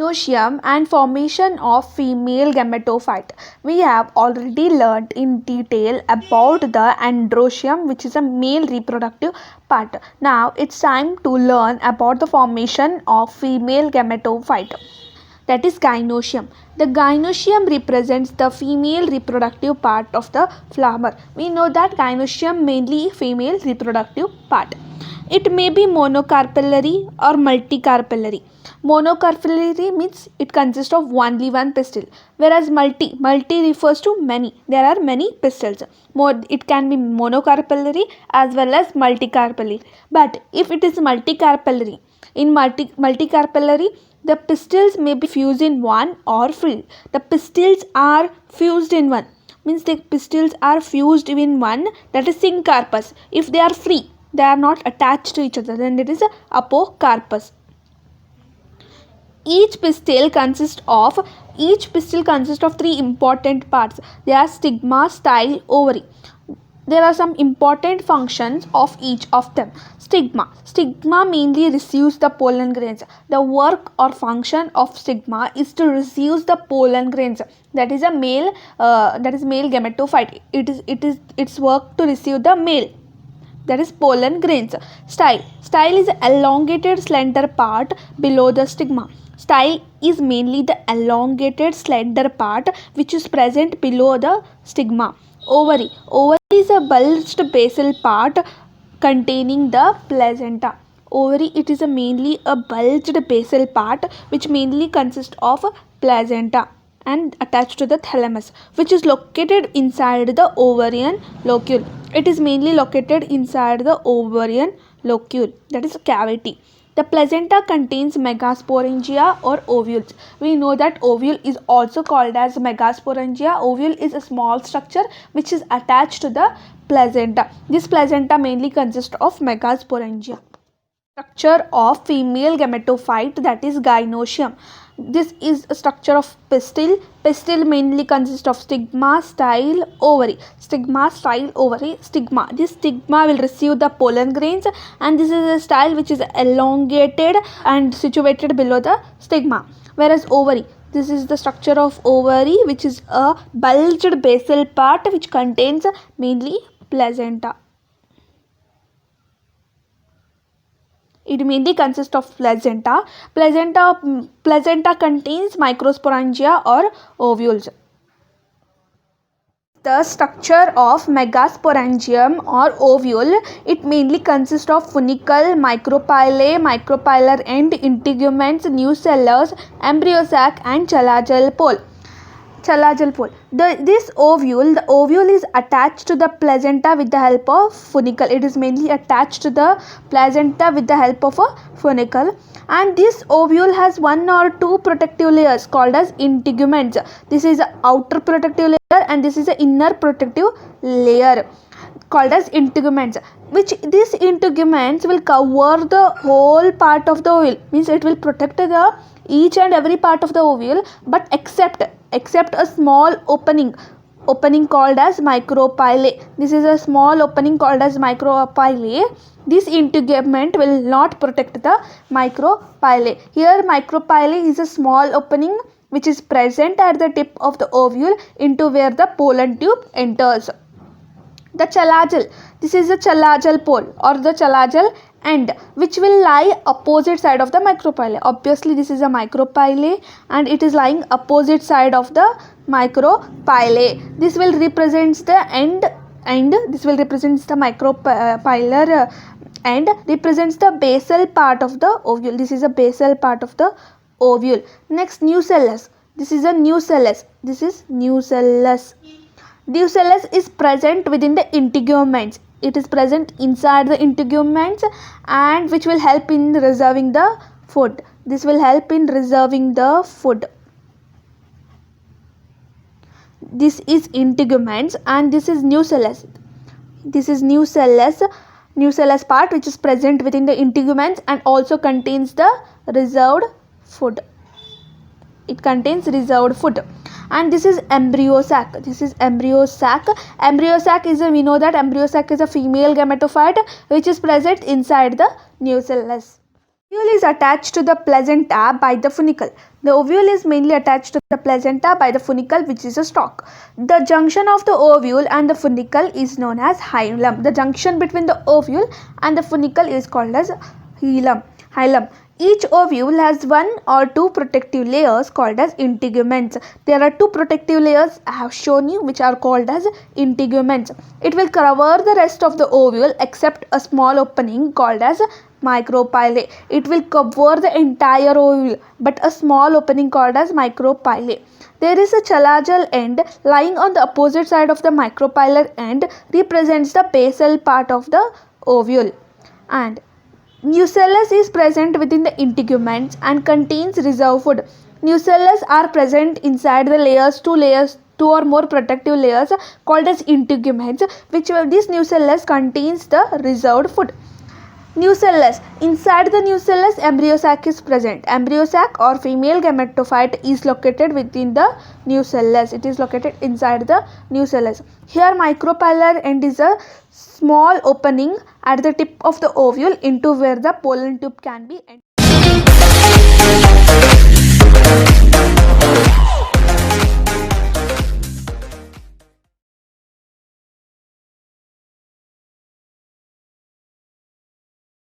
Gynosium and formation of female gametophyte. We have already learnt in detail about the androecium, which is a male reproductive part. Now it's time to learn about the formation of female gametophyte, that is gynosium. The gynosium represents the female reproductive part of the flower. We know that gynosium mainly female reproductive part. It may be monocarpellary or multicarpellary. Monocarpellary means it consists of only one pistil, whereas multi refers to many. There are many pistils. It can be monocarpellary as well as multicarpellary. But if it is multicarpellary, in multicarpellary, the pistils may be fused in one or free. The pistils are fused in one, means the pistils are fused in one, that is syncarpus. If they are free, they are not attached to each other, then it is a apocarpus. Each pistil consists of three important parts. They are stigma, style, ovary. There are some important functions of each of them. Stigma mainly receives the pollen grains. The work or function of stigma is to receive the pollen grains. That is male gametophyte. Its work to receive the male, that is pollen grains. Style is elongated slender part below the stigma. Style is mainly the elongated slender part which is present below the stigma. Ovary is a bulged basal part containing the placenta. Ovary, it is mainly a bulged basal part which mainly consists of placenta and attached to the thalamus, which is located inside the ovarian locule. It is mainly located inside the ovarian locule, that is cavity. The placenta contains megasporangia or ovules. We know that ovule is also called as megasporangia. Ovule is a small structure which is attached to the placenta. This placenta mainly consists of megasporangia. Structure of female gametophyte, that is gynosium. This is a structure of pistil. Pistil mainly consists of stigma, style, ovary. Stigma, style, ovary. Stigma. This stigma will receive the pollen grains, and this is a style which is elongated and situated below the stigma. Whereas ovary, this is the structure of ovary, which is a bulged basal part which contains mainly placenta. It mainly consists of placenta. Placenta contains microsporangia or ovules. The structure of megasporangium or ovule, it mainly consists of funicle, micropylar end, integuments, nucellus, embryo sac and chalazal pole. The ovule is attached to the placenta with the help of funicle. It is mainly attached to the placenta with the help of a funicle, and this ovule has one or two protective layers called as integuments. This is the outer protective layer and this is the inner protective layer called as integuments, which these integuments will cover the whole part of the ovule, means it will protect the each and every part of the ovule, but except a small opening called as micropyle. This is a small opening called as micropyle. This integument will not protect the micropyle. Here micropyle is a small opening which is present at the tip of the ovule into where the pollen tube enters. The chalazal, this is the chalazal pole or the chalazal end, which will lie opposite side of the micropyle. Obviously this is a micropyle and it is lying opposite side of the micropyle. This will represents the end. This will represents the micropylar end, represents the basal part of the ovule. This is a basal part of the ovule. Next, nucellus. This is a nucellus. Nucellus is present within the integuments. It is present inside the integuments and which will help in reserving the food. This will help in reserving the food. This is integuments and this is nucellus. This is nucellus part which is present within the integuments and also contains the reserved food. It contains reserved food. And this is embryo sac. Embryo sac is we know that embryo sac is a female gametophyte which is present inside the nucellus. Ovule is attached to the placenta by the funicle. The ovule is mainly attached to the placenta by the funicle, which is a stalk. The junction of the ovule and the funicle is known as hilum. The junction between the ovule and the funicle is called as hilum. Each ovule has one or two protective layers called as integuments. There are two protective layers I have shown you, which are called as integuments. It will cover the rest of the ovule except a small opening called as micropyle. It will cover the entire ovule but a small opening called as micropyle. There is a chalagial end lying on the opposite side of the micropylar end, represents the basal part of the ovule. And nucellus is present within the integuments and contains reserve food. Nucellus are present inside the two or more protective layers called as integuments, which this nucellus contains the reserved food. Nucellus. Inside the nucellus, embryo sac is present. Embryo sac or female gametophyte is located within the nucellus. It is located inside the nucellus. Here micropylar end is a small opening at the tip of the ovule into where the pollen tube can be entered.